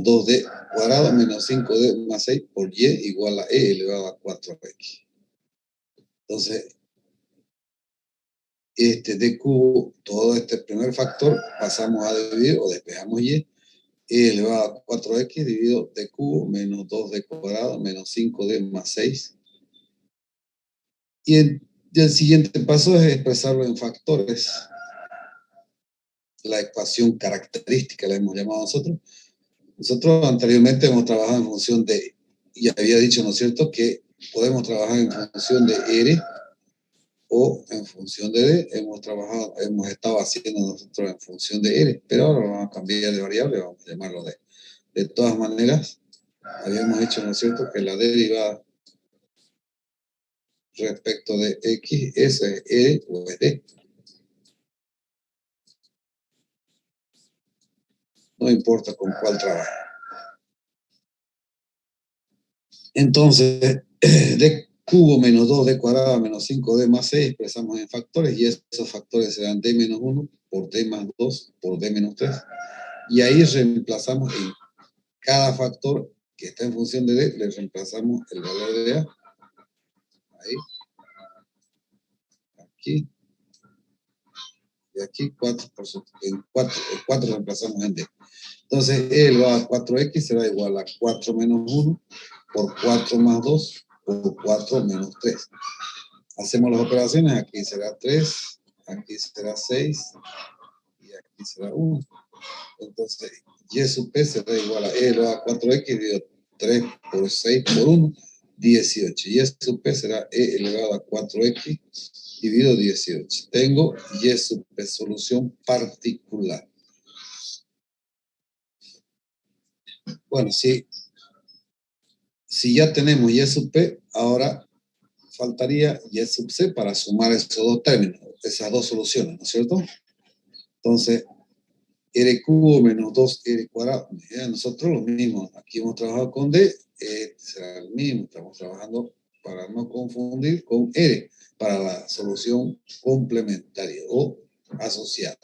2D cuadrado menos 5D más 6 por y igual a e elevado a 4x. Entonces, d cubo, todo este primer factor, pasamos a dividir o despejamos y, e elevado a 4x dividido d cubo menos 2d cuadrado menos 5d más 6. Y el siguiente paso es expresarlo en factores. La ecuación característica la hemos llamado nosotros. Nosotros anteriormente hemos trabajado en función de, y había dicho, ¿no es cierto?, que podemos trabajar en función de R o en función de D. Hemos estado haciendo nosotros en función de R, pero ahora lo vamos a cambiar de variable, vamos a llamarlo D. De todas maneras, habíamos dicho, ¿no es cierto?, que la derivada respecto de X, eso es R o es D. No importa con cuál trabaje. Entonces, d cubo menos 2d cuadrado menos 5d más 6 expresamos en factores y esos factores serán d menos 1 por d más 2 por d menos 3. Y ahí reemplazamos en cada factor que está en función de d, le reemplazamos el valor de a. Ahí. Aquí. Y aquí 4 en 4 reemplazamos en d. Entonces, e elevado a 4x será igual a 4 menos 1 por 4 más 2 por 4 menos 3. Hacemos las operaciones, aquí será 3, aquí será 6 y aquí será 1. Entonces, y sub p será igual a e elevado a 4x dividido 3 por 6 por 1, 18. Y sub p será e elevado a 4x dividido 18. Tengo y sub p, solución particular. Bueno, si ya tenemos y sub p, ahora faltaría y sub c para sumar esos dos términos, esas dos soluciones, ¿no es cierto? Entonces, r cubo menos 2r cuadrado. Nosotros lo mismo, aquí hemos trabajado con d, será el mismo, estamos trabajando para no confundir con r, para la solución complementaria o asociada.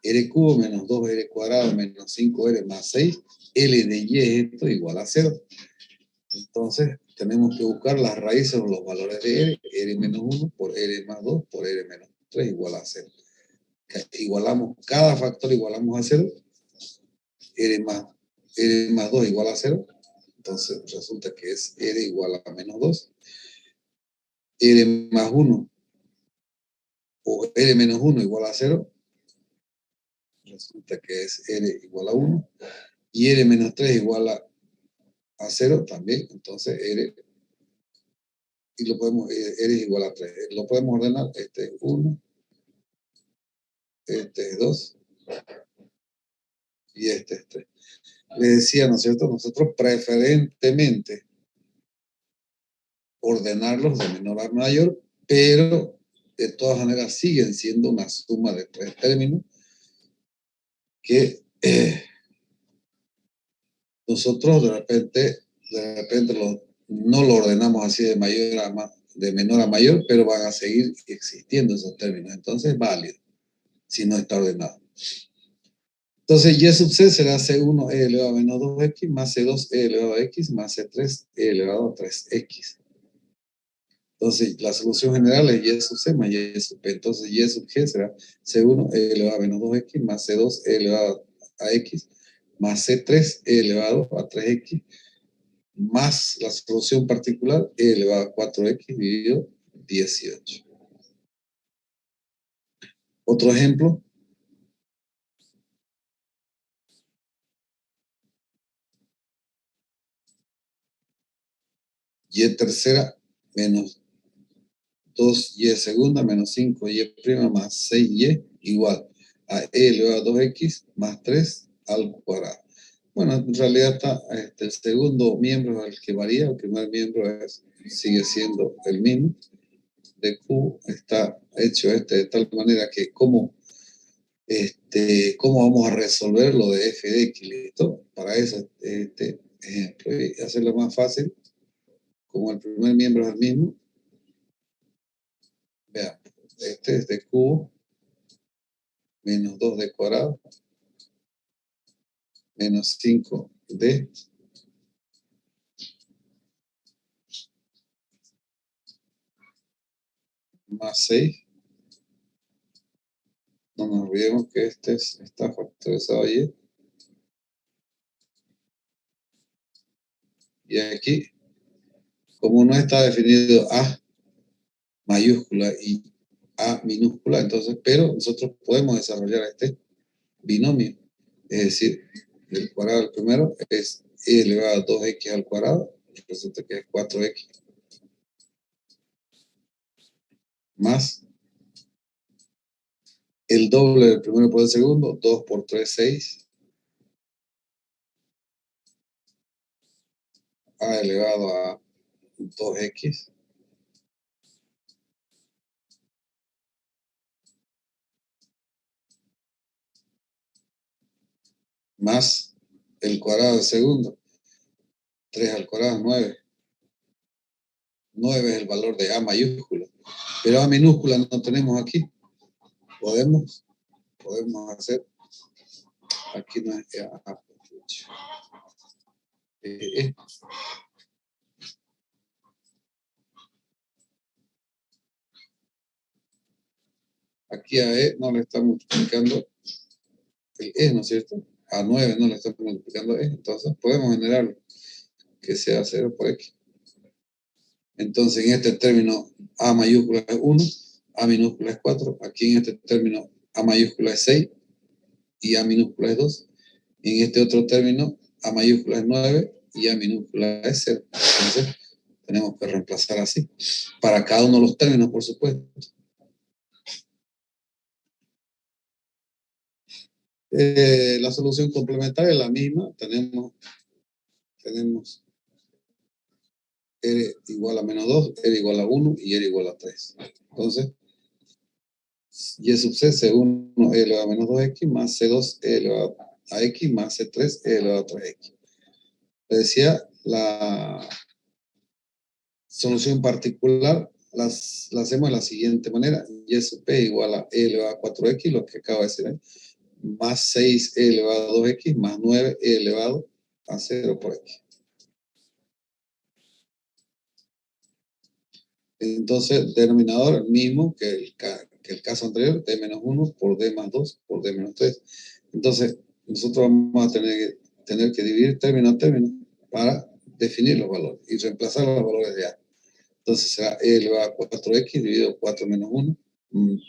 R cubo menos 2r cuadrado menos 5r más 6, L de y es esto igual a 0. Entonces, tenemos que buscar las raíces o los valores de R, R menos 1 por R más 2 por R menos 3 igual a 0. Igualamos, cada factor igualamos a 0. R más 2 igual a 0. Entonces, resulta que es R igual a menos 2. R más 1 o R menos 1 igual a 0. Resulta que es R igual a 1. Y R menos 3 igual a 0 también. Entonces, R y lo podemos, R es igual a 3. Lo podemos ordenar, este es 1, este es 2 y este es 3. Le decía, ¿no es cierto? Nosotros preferentemente ordenarlos de menor a mayor, pero de todas maneras siguen siendo una suma de 3 términos que nosotros de repente no lo ordenamos así de menor a mayor, pero van a seguir existiendo esos términos. Entonces es válido si no está ordenado. Entonces, y sub c será c1 e elevado a menos 2x más c2 e elevado a x más c3 e elevado a 3x. Entonces, la solución general es y sub c más y sub p. Entonces, y sub g será c1 e elevado a menos 2x más c2 e elevado a x más c3 e elevado a 3x más la solución particular e elevado a 4x dividido 18. Otro ejemplo. Y tercera menos 2y segunda menos 5y prima más 6y igual a e elevado a 2x más 3 al cuadrado. Bueno, en realidad está el segundo miembro el que varía, el primer miembro sigue siendo el mismo. De Q está hecho de tal manera que cómo vamos a resolver lo de f de x, ¿listo? Para eso este ejemplo, y hacerlo más fácil, como el primer miembro es el mismo. Vean, este es de cubo menos 2d cuadrado menos 5 D más 6. No nos olvidemos que este está factorizado allí. Y aquí, como no está definido A mayúscula y A minúscula, entonces, pero nosotros podemos desarrollar este binomio. Es decir, el cuadrado del primero es e elevado a 2x al cuadrado, resulta que es 4x, más el doble del primero por el segundo, 2 por 3, 6, a elevado a 2x, más el cuadrado del segundo, 3 al cuadrado, 9. 9 es el valor de a mayúscula, pero a minúscula no tenemos aquí. Podemos hacer, aquí no es a, aquí a E no le estamos multiplicando el E, ¿no es cierto? A 9 no le estamos multiplicando E, entonces podemos generar que sea 0 por X. Entonces en este término A mayúscula es 1, A minúscula es 4, aquí en este término A mayúscula es 6 y A minúscula es 2. En este otro término A mayúscula es 9 y A minúscula es 0. Entonces tenemos que reemplazar así. Para cada uno de los términos, por supuesto. La solución complementaria es la misma. Tenemos R igual a menos 2, R igual a 1 y R igual a 3. Entonces, Y sub C, C1 E elevado a menos 2X más C2 E elevado a X más C3 E elevado a 3X. Le decía, la solución particular la hacemos de la siguiente manera. Y sub P igual a E elevado a 4X, lo que acabo de decir ahí, más 6 E elevado a 2X más 9 E elevado a 0 por X. Entonces, denominador mismo que el caso anterior, D menos 1 por D más 2 por D menos 3. Entonces, nosotros vamos a tener que dividir término a término para definir los valores y reemplazar los valores de A. Entonces será E elevado a 4X dividido 4 menos 1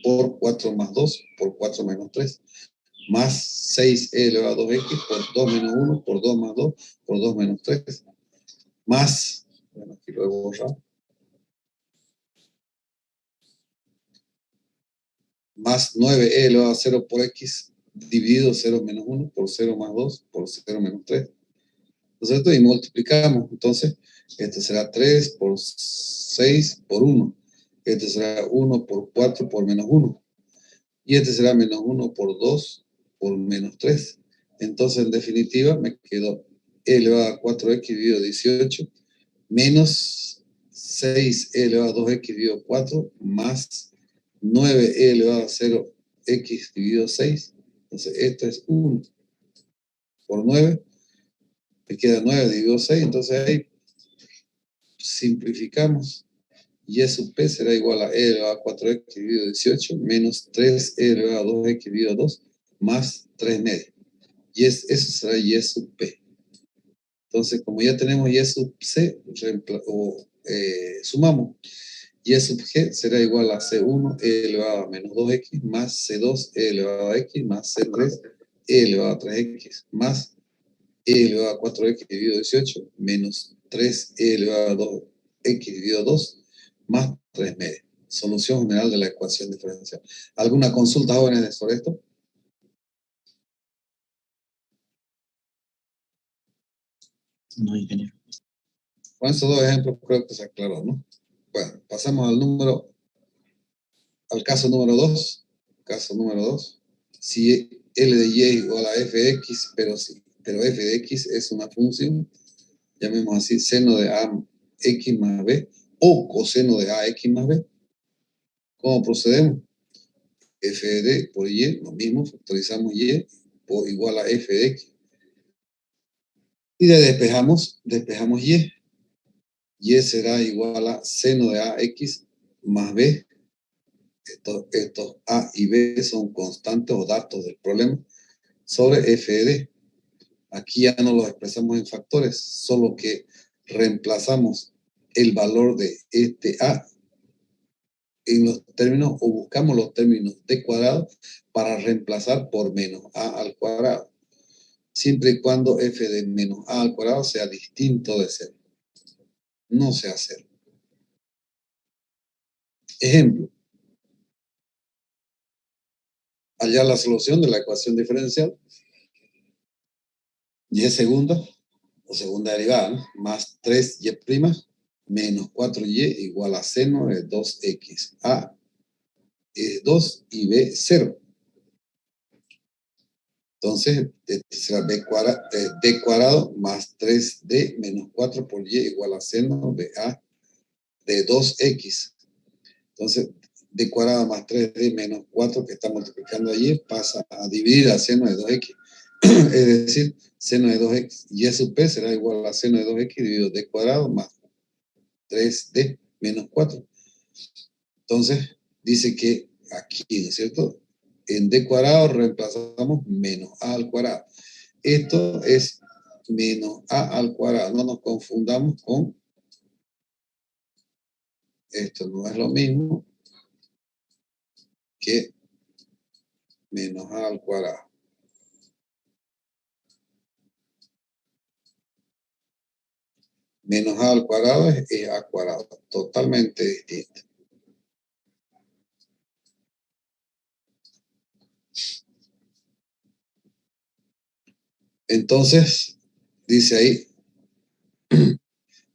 por 4 más 2 por 4 menos 3 más 6E elevado a 2X por 2 menos 1 por 2 más 2 por 2 menos 3 más, bueno, aquí lo he borrado, más 9E elevado a 0 por X dividido 0 menos 1 por 0 más 2 por 0 menos 3. ¿No es cierto? Y multiplicamos. Entonces, este será 3 por 6 por 1. Este será 1 por 4 por menos 1. Y este será menos 1 por 2 por menos 3. Entonces, en definitiva, me quedó e elevado a 4x dividido 18 menos 6e elevado a 2x dividido 4 más 9e elevado a 0x dividido 6. Entonces, esto es 1 por 9. Me queda 9 dividido 6. Entonces, ahí simplificamos. Y sub P será igual a e elevado a 4x dividido 18 menos 3e elevado a 2x dividido 2 más 3 medios. Y eso será y sub P. Entonces, como ya tenemos y sub C, sumamos. Y sub G será igual a C1 e elevado a menos 2x más C2 e elevado a x más C3 e elevado a 3x más e elevado a 4x dividido 18 menos 3e elevado a 2x dividido 2 más 3 medios. Solución general de la ecuación diferencial. ¿Alguna consulta, jóvenes, sobre esto? No, ingeniero. Con estos dos ejemplos creo que se aclaró, ¿no? Bueno, pasamos al caso número 2. Caso número 2. Si L de Y es igual a f de X, pero f de X es una función, llamemos así, seno de AX más B o coseno de AX más B. ¿Cómo procedemos? F de D por Y, lo mismo, factorizamos Y por igual a f de X. Y le despejamos y. Y será igual a seno de AX más B. Estos A y B son constantes o datos del problema sobre f de D. Aquí ya no los expresamos en factores, solo que reemplazamos el valor de este A en los términos, o buscamos los términos D cuadrado para reemplazar por menos A al cuadrado, siempre y cuando f de menos A al cuadrado sea distinto de 0. No sea 0. Ejemplo. Hallar la solución de la ecuación diferencial. Y segunda, o segunda derivada, ¿no? Más 3y' menos 4y igual a seno de 2x. A es 2 y B 0. Entonces, este será d cuadrado más 3d menos 4 por y igual a seno de A de 2x. Entonces, d cuadrado más 3d menos 4 que está multiplicando allí pasa a dividir a seno de 2x. Es decir, seno de 2x y sub p será igual a seno de 2x dividido d cuadrado más 3d menos 4. Entonces, dice que aquí, ¿no es cierto? En d cuadrado reemplazamos menos a al cuadrado. Esto es menos a al cuadrado. No nos confundamos con esto. No es lo mismo que menos a al cuadrado. Menos a al cuadrado es a cuadrado. Totalmente distinto. Entonces, dice ahí,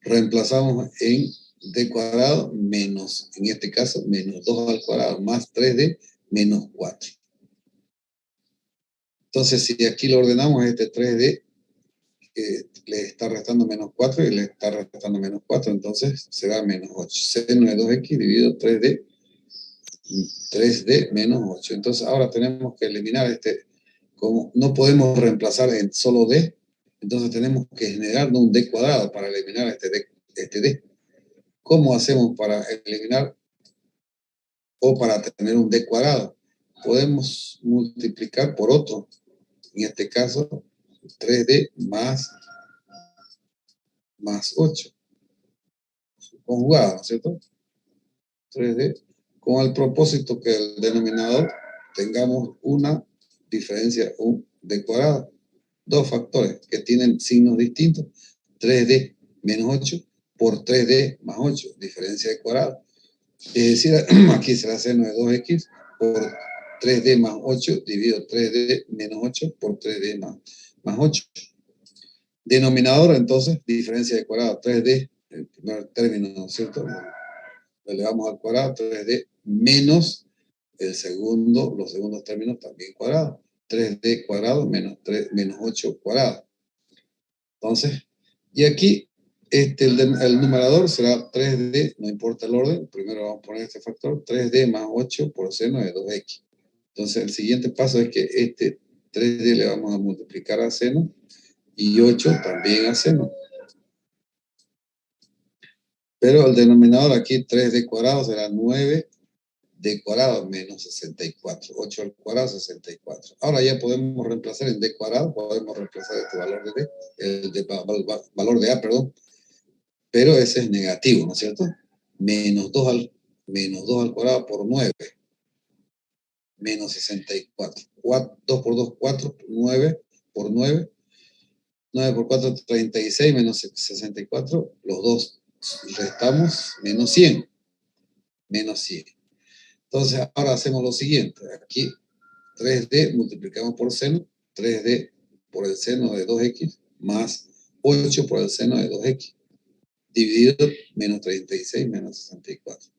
reemplazamos en d cuadrado menos, en este caso, menos 2 al cuadrado más 3d menos 4. Entonces, si aquí lo ordenamos, este 3d le está restando menos 4 y le está restando menos 4, entonces será menos 8. Seno de 2x dividido 3d, y 3d menos 8. Entonces, ahora tenemos que eliminar este, como no podemos reemplazar en solo d, entonces tenemos que generar un d cuadrado para eliminar este d. ¿Cómo hacemos para eliminar o para tener un d cuadrado? Podemos multiplicar por otro, en este caso 3d más 8, conjugado, ¿no es cierto? 3d, con el propósito que el denominador tengamos una diferencia, un d cuadrado. Dos factores que tienen signos distintos, 3d menos 8 por 3d más 8, diferencia de cuadrado. Es decir, aquí será seno de 2x por 3d más 8 dividido 3d menos 8 por 3d más 8. Denominador, entonces, diferencia de cuadrado, 3d, el primer término, ¿no es cierto? Lo elevamos al cuadrado, 3d menos los segundos términos también cuadrados. 3d cuadrado menos 8 cuadrado. Entonces, y aquí el numerador será 3d, no importa el orden, primero vamos a poner este factor, 3d más 8 por seno de 2x. Entonces, el siguiente paso es que este 3d le vamos a multiplicar a seno y 8 también a seno. Pero el denominador aquí, 3d cuadrado, será 9d cuadrado menos 64. 8 al cuadrado, 64. Ahora ya podemos reemplazar en d cuadrado, podemos reemplazar este valor de d, valor de a, perdón. Pero ese es negativo, ¿no es cierto? Menos 2 al cuadrado por 9. Menos 64. 2 por 2, 4. 9 por 9. 9 por 4, 36 menos 64. Los dos restamos menos 100. Menos 100. Entonces, ahora hacemos lo siguiente. Aquí, 3d multiplicamos por seno. 3d por el seno de 2x más 8 por el seno de 2x. Dividido menos 36 menos 64.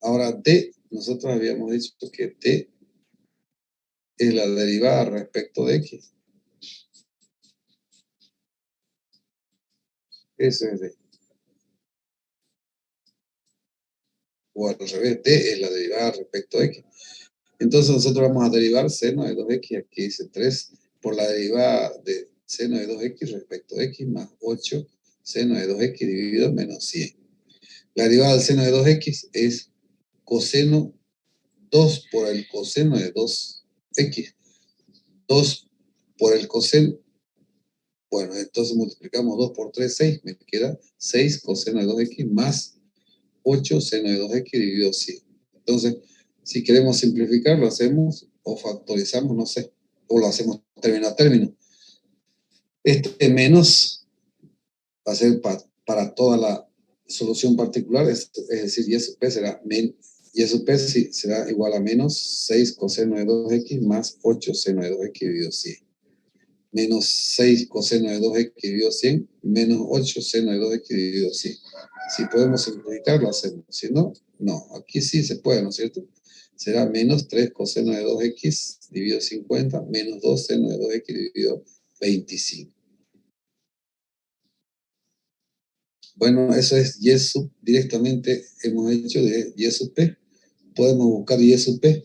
Ahora, d, nosotros habíamos dicho que t es la derivada respecto de x. Eso es d. O al revés, d es la derivada respecto de x. Entonces nosotros vamos a derivar seno de 2x, aquí dice 3, por la derivada de seno de 2x respecto a x más 8 seno de 2x dividido menos 100. La derivada del seno de 2x es coseno 2 por el coseno de 2x. 2 por el coseno. Bueno, entonces multiplicamos 2 por 3, 6. Me queda 6 coseno de 2x más 8 seno de 2x dividido 100. Entonces, si queremos simplificar, lo hacemos o factorizamos, no sé, o lo hacemos término a término. Este menos va a ser para toda la solución particular, es decir, y sub p será, y sub p será igual a menos 6 coseno de 2x más 8 seno de 2x dividido 100. Menos 6 coseno de 2x dividido 100, menos 8 seno de 2x dividido 100. Si podemos simplificar, lo hacemos. Si no, no. Aquí sí se puede, ¿no es cierto? Será menos 3 coseno de 2x dividido 50, menos 2 seno de 2x dividido 25. Bueno, eso es y sub, directamente hemos hecho de y sub p. Podemos buscar y sub p.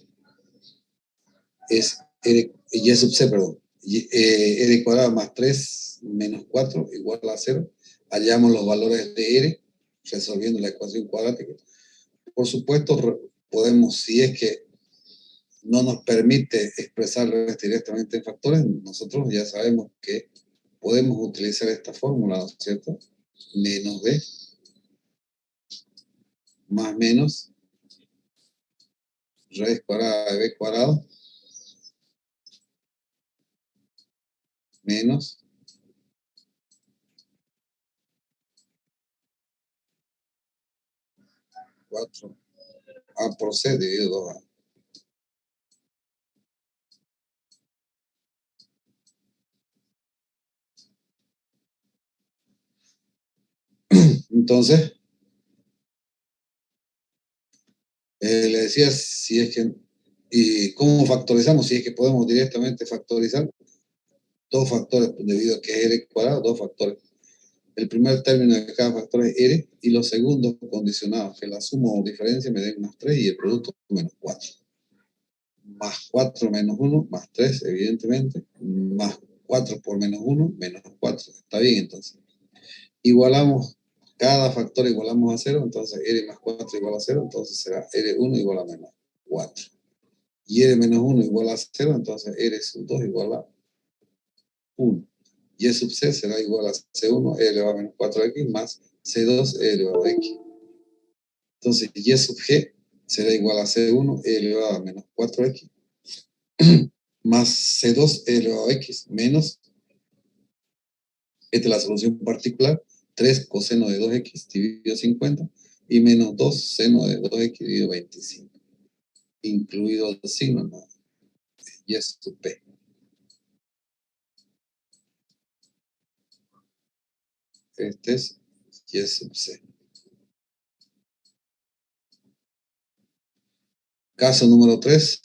Es y sub c, perdón. R cuadrado más 3 menos 4 igual a 0. Hallamos los valores de R resolviendo la ecuación cuadrática. Por supuesto, podemos, si es que no nos permite expresar directamente en factores, nosotros ya sabemos que podemos utilizar esta fórmula, ¿no es cierto? Menos b más menos raíz cuadrada de b cuadrado menos cuatro a por c dividido 2a. Entonces, le decía si es que, y cómo factorizamos, si es que podemos directamente factorizar dos factores, debido a que es r cuadrado, dos factores. El primer término de cada factor es r, y los segundos condicionados, que la suma o diferencia me den más 3 y el producto menos 4. Más 4 menos 1, más 3, evidentemente, más 4 por menos 1, menos 4. Está bien, entonces. Igualamos, cada factor igualamos a 0, entonces r más 4 igual a 0, entonces será r1 igual a menos 4. Y r menos 1 igual a 0, entonces r sub 2 igual a 1. Y sub c será igual a c1, e elevado a menos 4x, más c2, e elevado a x. Entonces, y sub g será igual a c1, e elevado a menos 4x, más c2, e elevado a x, menos, esta es la solución particular, 3 coseno de 2x dividido 50, y menos 2 seno de 2x dividido 25. Incluido el signo, no. Y sub p. Este es y sub c. Caso número 3.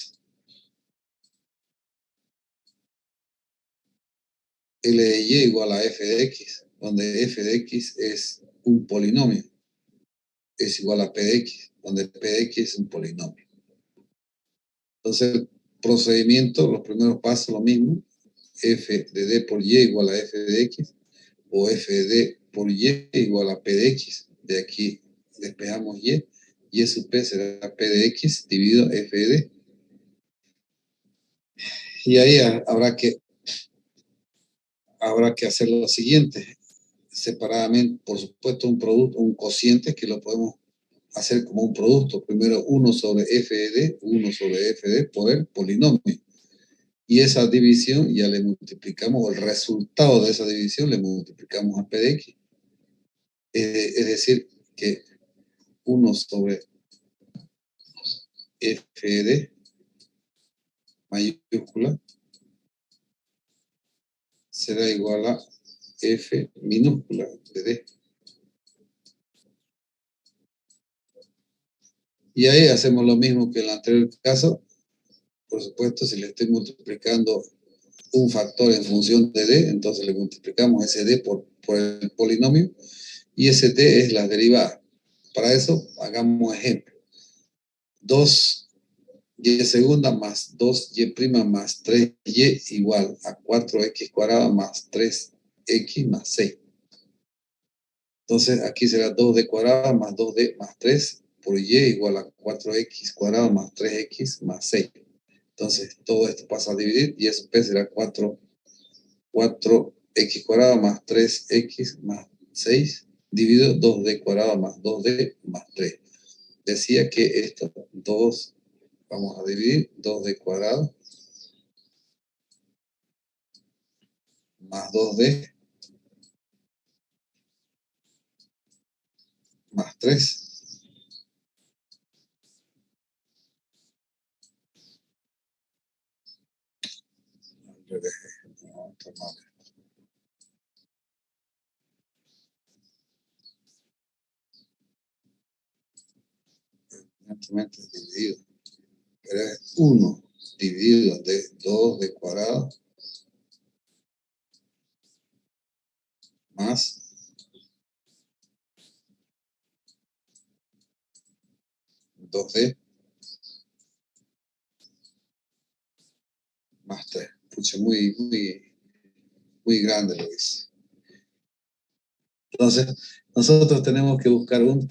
L de y igual a f de x, donde f de x es un polinomio. Es igual a p de x, donde p de x es un polinomio. Entonces, el procedimiento, los primeros pasos, lo mismo. F de d por y igual a f de x, o f de d por y igual a p de x. De aquí despejamos y sub p será p de x dividido f de d. Y ahí habrá que hacer lo siguiente. Separadamente, por supuesto, un producto, un cociente que lo podemos hacer como un producto. Primero 1 sobre f de d, 1 sobre f de d por el polinomio. Y esa división ya le multiplicamos, o el resultado de esa división le multiplicamos a p de x. Es decir, que 1 sobre f de d mayúscula será igual a f minúscula de d. Y ahí hacemos lo mismo que en el anterior caso. Por supuesto, si le estoy multiplicando un factor en función de d, entonces le multiplicamos ese d por el polinomio, y ese d es la derivada. Para eso, hagamos ejemplo. 2 y segunda más 2y' más 3y igual a 4x cuadrado más 3x más 6. Entonces aquí será 2d cuadrada más 2d más 3 por y igual a 4x cuadrado más 3x más 6. Entonces todo esto pasa a dividir y eso p será 4x cuadrado más 3x más 6 dividido 2d cuadrado más 2d más 3. Decía que estos dos vamos a dividir 2d cuadrado más 2d más 3. Evidentemente es dividido. Pero es 1 dividido de 2d cuadrado más 2d más 3. Pucha, muy grande lo dice. Entonces, nosotros tenemos que buscar un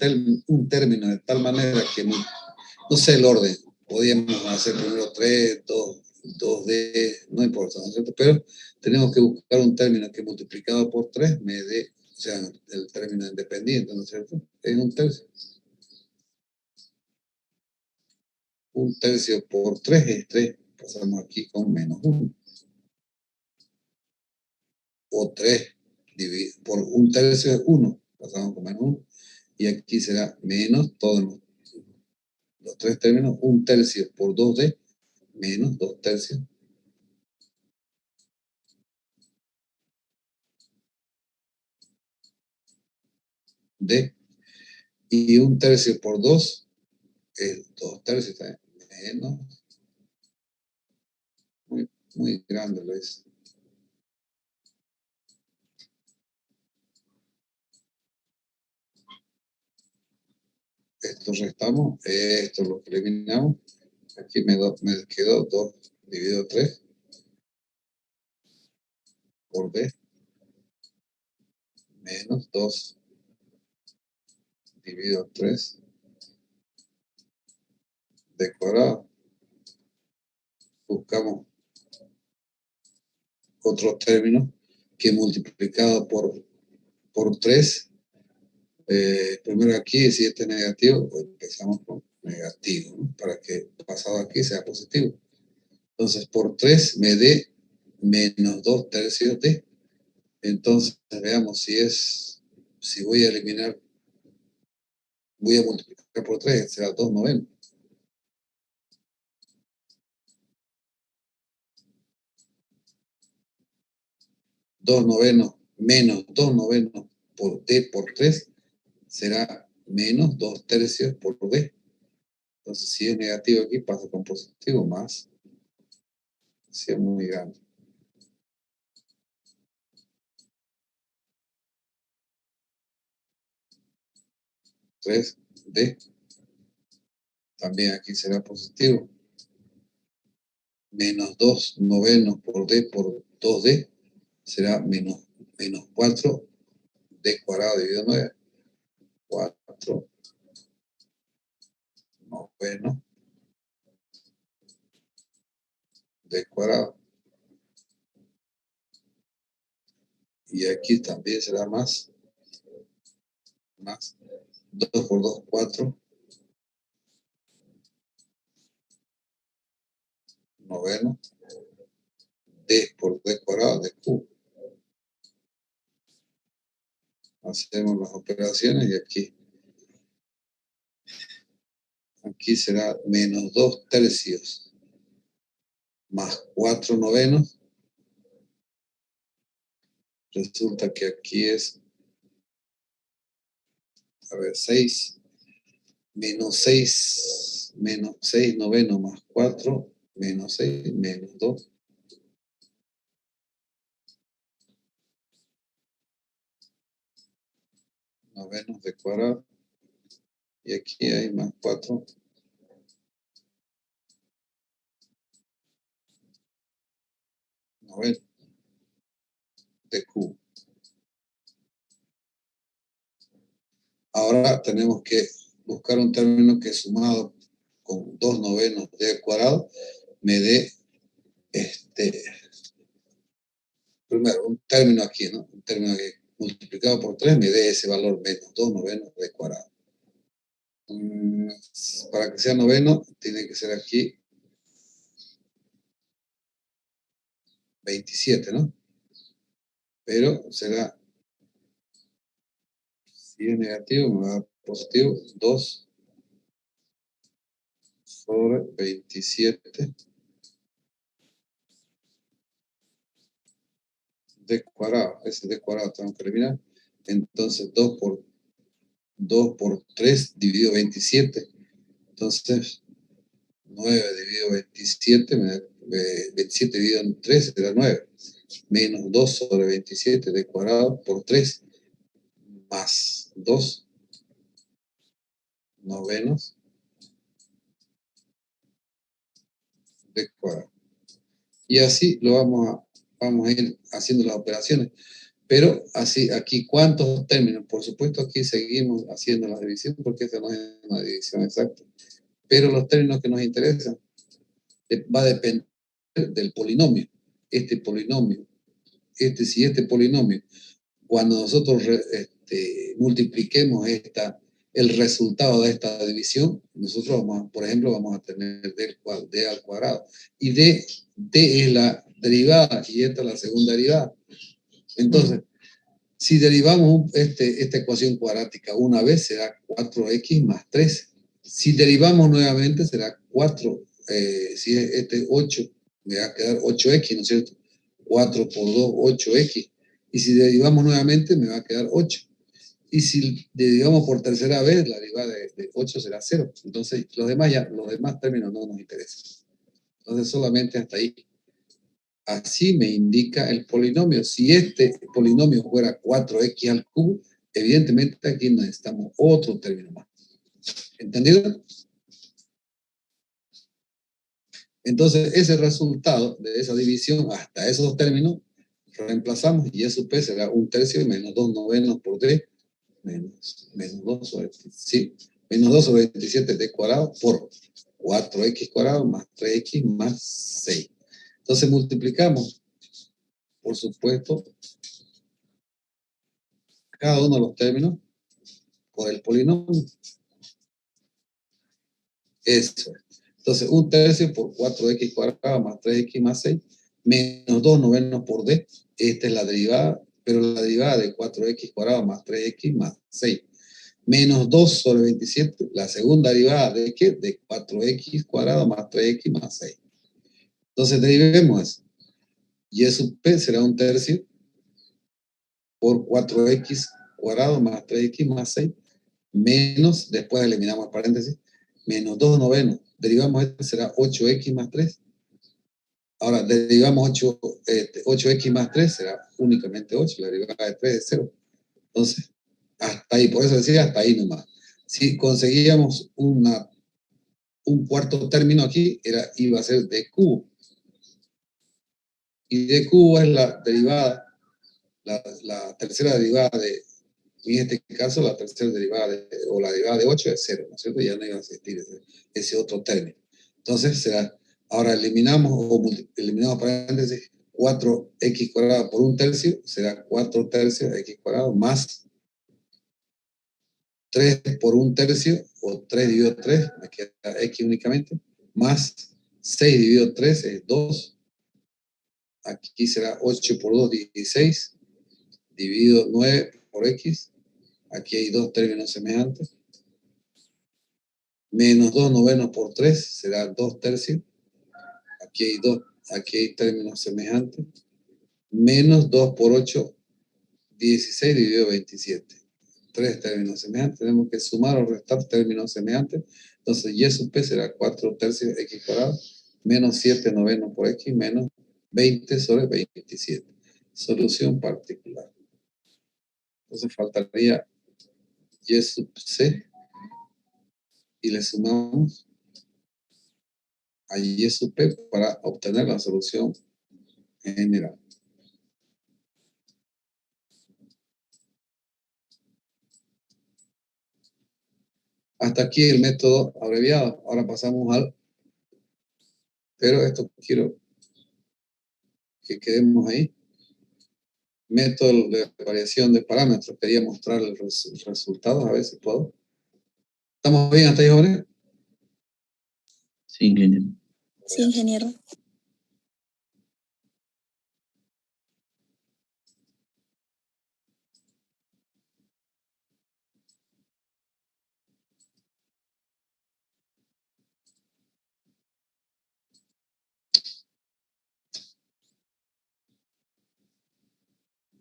término de tal manera que, no sé el orden, podríamos hacer primero 3, 2d, no importa, ¿no es cierto? Pero tenemos que buscar un término que multiplicado por 3 me dé, o sea, el término independiente, ¿no es cierto? Es un tercio. Un tercio por 3 es 3. Pasamos aquí con menos 1. O 3 por un tercio es 1. Pasamos con menos 1. Y aquí será menos todos los tres términos. Un tercio por 2d menos 2 tercios d. Y un tercio por 2 es 2 tercios también. Menos. Muy grande lo es. Esto restamos. Esto lo eliminamos. Aquí me quedó 2 dividido 3 por d menos 2 dividido 3 d cuadrado. Buscamos otros términos que multiplicado por 3, primero aquí, si este es negativo, pues empezamos con negativo, ¿no? Para que pasado aquí sea positivo. Entonces, por 3 me dé menos 2 tercios de. Entonces, veamos si voy a eliminar, voy a multiplicar por 3, será 2 novenos. 2 novenos menos 2 novenos por d por 3 será menos 2 tercios por d. Entonces, si es negativo aquí, pasa con positivo, más. Si es muy grande. 3d. También aquí será positivo. Menos 2 novenos por d por 2d será menos 4 d cuadrado dividido 9. 4 novenos d cuadrado. Y aquí también será más 2 por 2, 4 novenos d por d cuadrado de q. Hacemos las operaciones y aquí será menos 2 tercios más 4 novenos. Resulta que aquí es, a ver, 6 menos 6 novenos más 4 menos 6 menos 2 novenos de cuadrado. Y aquí hay más 4 noveno de Q. Ahora tenemos que buscar un término que sumado con 2 novenos de al cuadrado me dé primero un término aquí, ¿no? Un término que multiplicado por 3 me dé ese valor menos 2 novenos de cuadrado. Para que sea noveno, tiene que ser aquí 27, ¿no? Pero será, si es negativo, me va a dar positivo, 2 sobre 27 de cuadrado. Ese de cuadrado tengo que eliminar. Entonces, 2 por 3 dividido 27. Entonces, 9 dividido 27, 27 dividido en 3 será 9. Menos 2 sobre 27 de cuadrado por 3, más 2 novenos de cuadrado. Y así lo vamos a ir haciendo las operaciones. Pero así, aquí, ¿cuántos términos? Por supuesto, aquí seguimos haciendo la división porque esta no es una división exacta. Pero los términos que nos interesan va a depender del polinomio. Si este polinomio, cuando nosotros multipliquemos el resultado de esta división, nosotros por ejemplo, vamos a tener d al cuadrado. Y d es la derivada y esta es la segunda derivada. Entonces, si derivamos esta ecuación cuadrática una vez, será 4x más 3. Si derivamos nuevamente, será 4. Si es 8, me va a quedar 8x, ¿no es cierto? 4 por 2, 8x. Y si derivamos nuevamente, me va a quedar 8. Y si derivamos por tercera vez, la derivada de 8 será 0. Entonces, los demás términos no nos interesan. Entonces, solamente hasta ahí. Así me indica el polinomio. Si este polinomio fuera 4x al cubo, evidentemente aquí necesitamos otro término más. ¿Entendido? Entonces, ese resultado de esa división hasta esos términos, reemplazamos y S P será 1/3 menos 2 novenos por D, menos 2 sobre, sí, menos 2 sobre 27 D cuadrado por 4x cuadrado más 3x más 6. Entonces multiplicamos, por supuesto, cada uno de los términos por el polinomio. Eso es. Entonces, 1/3 por 4x cuadrado más 3x más 6, menos 2 novenos por d. Esta es la derivada, pero la derivada de 4x cuadrado más 3x más 6. Menos 2 sobre 27, la segunda derivada de ¿qué? De 4x cuadrado más 3x más 6. Entonces, derivemos eso. Y E sub p será 1/3 por 4x cuadrado más 3x más 6, menos, después eliminamos el paréntesis, menos 2 novenos. Derivamos esto, será 8x más 3. Ahora, derivamos 8x más 3, será únicamente 8. La derivada de 3 es 0. Entonces, hasta ahí, por eso decía hasta ahí nomás. Si conseguíamos un cuarto término aquí, iba a ser d cubo. Y d cubo es la derivada, la tercera derivada en este caso, la tercera derivada o la derivada de 8 es 0, ¿no es cierto? Ya no iba a existir ese otro término. Entonces será, ahora eliminamos paréntesis, 4x cuadrado por 1/3, será 4/3 x cuadrado más 3 por 1/3, o 3 dividido 3, me queda x únicamente, más 6 dividido 3 es 2, aquí será 8 por 2, 16, dividido 9 por x, aquí hay dos términos semejantes, menos 2 novenos por 3 será 2/3, aquí hay términos semejantes, menos 2 por 8, 16 dividido 27. Tres términos semejantes, tenemos que sumar o restar términos semejantes, entonces y sub p será 4/3 x cuadrado, menos 7 novenos por x, menos 20 sobre 27. Solución particular. Entonces faltaría y sub c, y le sumamos a y sub p para obtener la solución en general. Hasta aquí el método abreviado. Ahora pasamos al... Pero esto quiero que quedemos ahí. Método de variación de parámetros. Quería mostrar los resultados, a ver si puedo. ¿Estamos bien hasta ahí, jóvenes? Sí, ingeniero. Sí, ingeniero.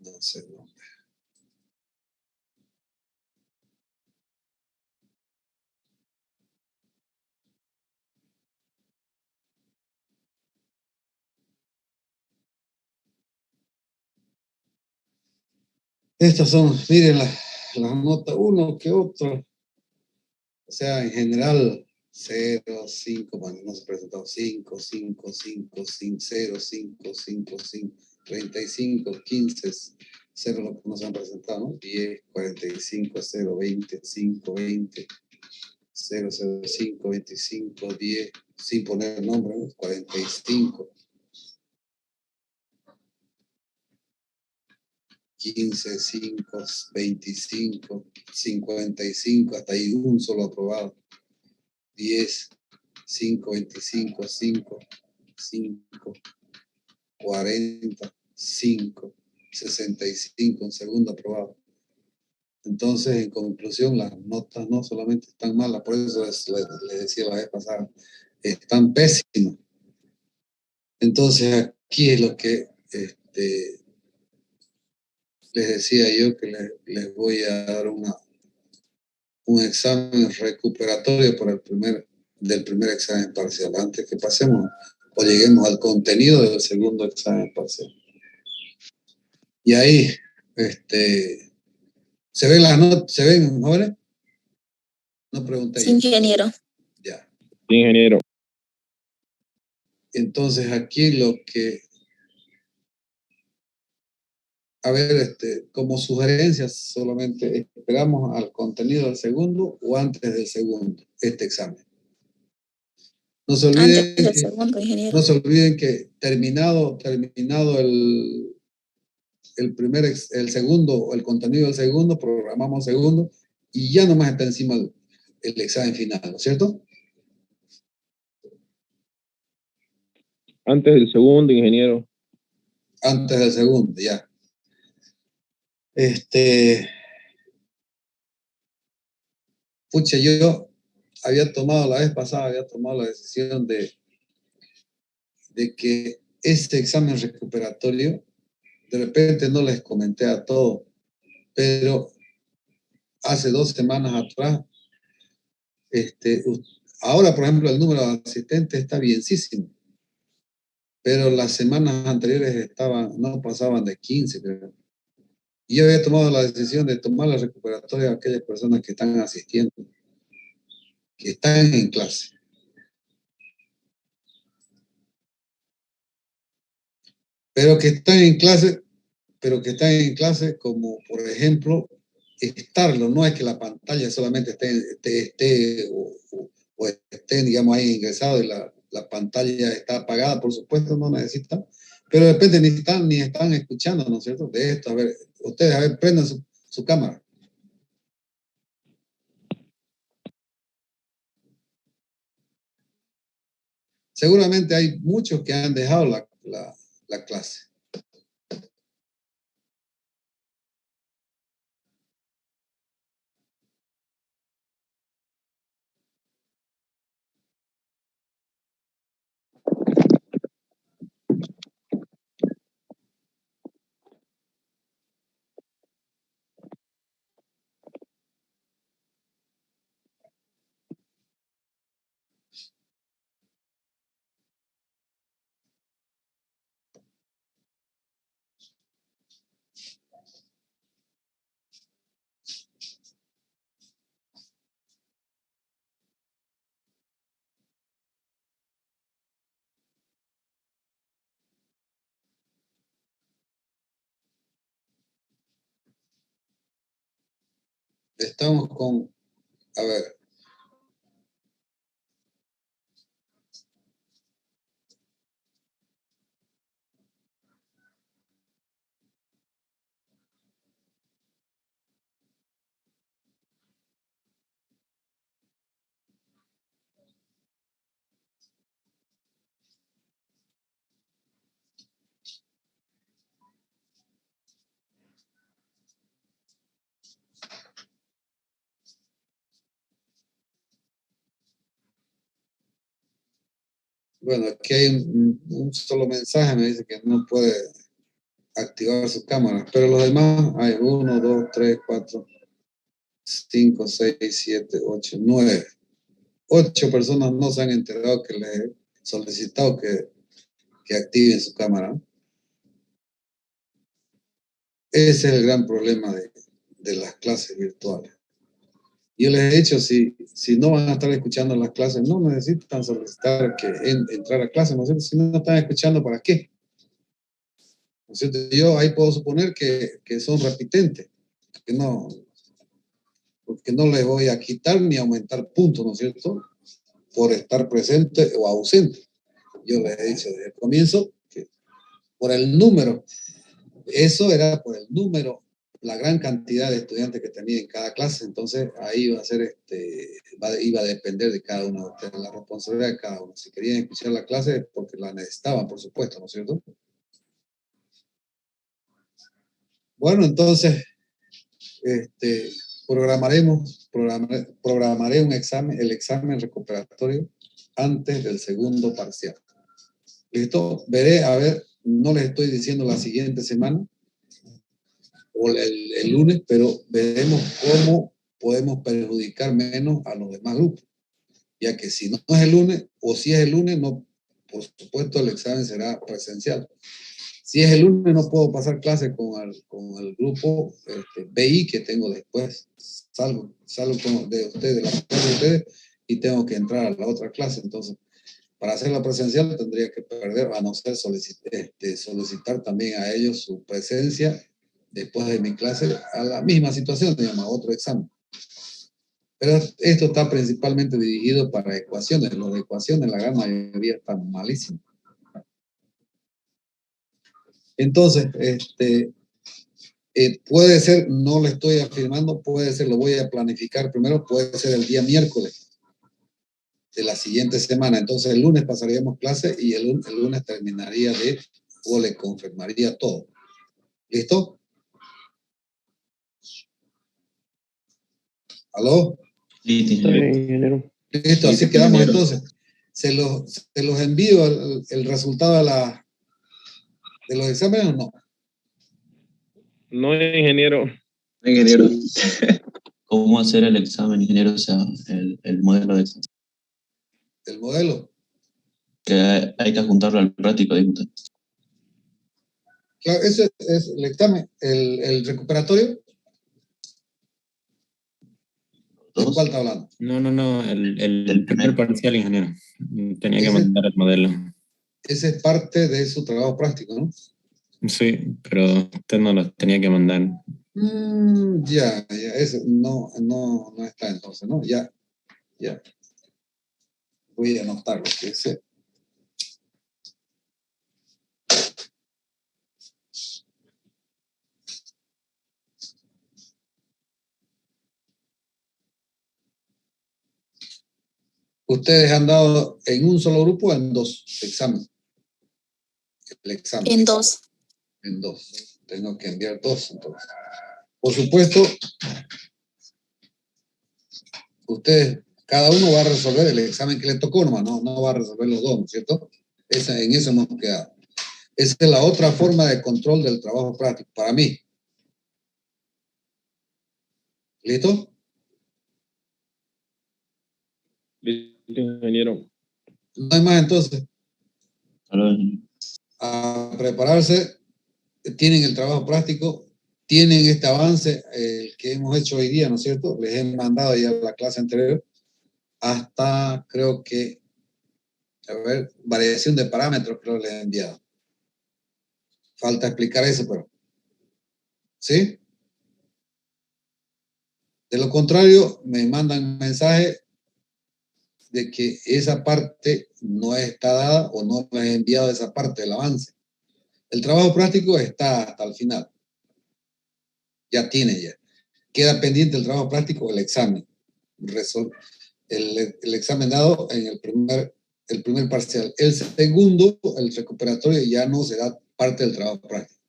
No sé dónde. Estas son, miren las notas, uno que otro. O sea, en general, 0, 5, bueno, no se presentó 5, 5, 5, 5, 0, 5, 5, 5, 35, 15, 0 lo que no se han presentado, ¿no? 10, 45, 0, 20, 5, 20, 0, 0, 5, 25, 10, sin poner nombre, ¿no? 45, 15, 5, 25, 55, hasta ahí un solo aprobado. 10, 5, 25, 5, 5, 40, 5, 65, un segundo aprobado. Entonces, en conclusión, las notas no solamente están malas, por eso les decía la vez pasada, están pésimas. Entonces, aquí es lo que les decía yo, que les voy a dar un examen recuperatorio del primer examen parcial, antes que pasemos o lleguemos al contenido del segundo examen parcial. Y ahí, ¿se ven las notas? ¿Se ven, jóvenes? No pregunté. Sí, ingeniero. Ya. Sí, ingeniero. Entonces, aquí lo que... A ver, como sugerencias, solamente esperamos al contenido del segundo o antes del segundo, este examen. No se olviden, Antes del segundo, ingeniero. no se olviden que terminado el segundo o el contenido del segundo, programamos segundo y ya nomás está encima el examen final, ¿no es cierto? Antes del segundo, ingeniero. Antes del segundo, ya. Pucha, yo había tomado la vez pasada, la decisión de que este examen recuperatorio, de repente no les comenté a todos, pero hace 2 semanas atrás, ahora, por ejemplo, el número de asistentes está bienísimo, pero las semanas anteriores no pasaban de 15, creo. Y yo había tomado la decisión de tomar la recuperatoria a aquellas personas que están asistiendo, que están en clase. Pero que están en clase como, por ejemplo, estarlo, no es que la pantalla solamente esté o estén, digamos, ahí ingresados y la pantalla está apagada, por supuesto, no necesitan, pero de repente ni están escuchando, ¿no es cierto? De esto, a ver, ustedes, a ver, prendan su cámara. Seguramente hay muchos que han dejado la clase. Estamos con, a ver. Bueno, aquí hay un solo mensaje, me dice que no puede activar su cámara, pero los demás hay 1, 2, 3, 4, 5, 6, 7, 8, 9. 8 personas no se han enterado que les he solicitado que activen su cámara. Ese es el gran problema de las clases virtuales. Yo les he dicho, si no van a estar escuchando las clases, no necesitan solicitar que entrar a clases, ¿no es cierto? Si no están escuchando, ¿para qué? ¿No es cierto? Yo ahí puedo suponer que son repitentes, porque no les voy a quitar ni aumentar puntos, ¿no es cierto? Por estar presente o ausente. Yo les he dicho desde el comienzo que por el número, eso era por el número, la gran cantidad de estudiantes que tenía en cada clase, entonces ahí iba a ser, iba a depender de cada uno, de la responsabilidad de cada uno. Si querían escuchar la clase, porque la necesitaban, por supuesto, ¿no es cierto? Bueno, entonces, programaré un examen, el examen recuperatorio antes del segundo parcial. ¿Listo? Veré, a ver, no les estoy diciendo la siguiente semana o el lunes, pero veremos cómo podemos perjudicar menos a los demás grupos. Ya que si no es el lunes, o si es el lunes, no, por supuesto el examen será presencial. Si es el lunes, no puedo pasar clase con el grupo BI que tengo después. Salgo de ustedes, de la clase de ustedes, y tengo que entrar a la otra clase. Entonces, para hacerla presencial tendría que perder, a no ser solicitar también a ellos su presencia después de mi clase a la misma situación, digamos, a otro examen. Pero esto está principalmente dirigido para ecuaciones. Los de ecuaciones, la gran mayoría están malísimos. Entonces, puede ser, no lo estoy afirmando, puede ser, lo voy a planificar primero, puede ser el día miércoles de la siguiente semana. Entonces, el lunes pasaríamos clase y el lunes terminaría o le confirmaría todo. ¿Listo? ¿Aló? Listo, Está bien, ingeniero. ingeniero. Listo, así Listo, quedamos ingeniero. entonces. Se los envío el resultado de los exámenes o no. No, ingeniero. Ingeniero, ¿cómo hacer el examen, ingeniero? O sea, el modelo de examen. El modelo. Que hay que juntarlo al práctico, dijo usted. Claro, ese es el examen, el recuperatorio. ¿De ¿Dos? cuál está hablando? No, el Del primer primer. parcial, ingeniero. Tenía que Ese, mandar el modelo. ese es parte de su trabajo práctico, ¿no? Sí, pero usted no lo tenía que mandar. Ya, ese no está entonces, ¿no? Ya. Voy a anotarlo, que ese. Ustedes han dado en un solo grupo o en dos exámenes. El examen. En dos. En dos. Tengo que enviar dos, entonces. Por supuesto, ustedes, cada uno va a resolver el examen que le tocó, nomás, no va a resolver los dos, ¿no es cierto? En eso hemos quedado. Esa es la otra forma de control del trabajo práctico, para mí. ¿Listo? Listo, ingeniero. No hay más entonces. Aló, A prepararse, tienen el trabajo práctico, tienen este avance que hemos hecho hoy día, ¿no es cierto? Les he mandado ya la clase anterior hasta, creo que, a ver, variación de parámetros, creo que les he enviado. Falta explicar eso, pero, ¿sí? De lo contrario, me mandan mensaje de que esa parte no está dada o no me he enviado esa parte del avance. El trabajo práctico está hasta el final. Ya tiene ya. Queda pendiente el trabajo práctico, el examen. El examen dado en el primer parcial. El segundo, el recuperatorio, ya no será parte del trabajo práctico.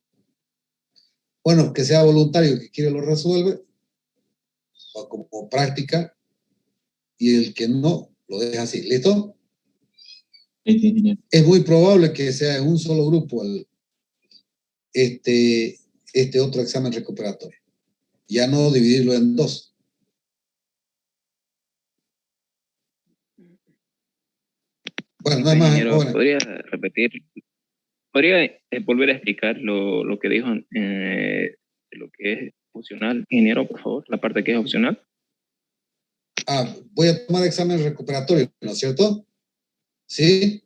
Bueno, que sea voluntario, que quiere lo resuelve, o como práctica, y el que no, lo deja así. ¿Listo? Listo, ingeniero. Es muy probable que sea en un solo grupo este otro examen recuperatorio. Ya no dividirlo en dos. Bueno, nada más, Ingeniero, jóvenes. ¿podría repetir? ¿Podría volver a explicar lo que dijo lo que es opcional, ingeniero, por favor? La parte que es opcional. Voy a tomar examen recuperatorio, ¿no es cierto? Sí.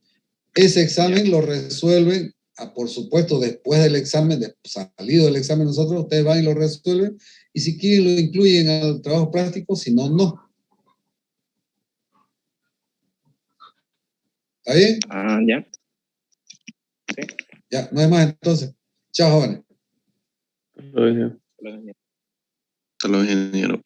Ese examen lo resuelven, por supuesto, después del examen, salido del examen nosotros, ustedes van y lo resuelven, y si quieren lo incluyen al trabajo práctico, si no, no. ¿Está bien? Ya. Sí. Ya, no es más entonces. Chao, jóvenes. Lo dije. Hasta luego, ingeniero.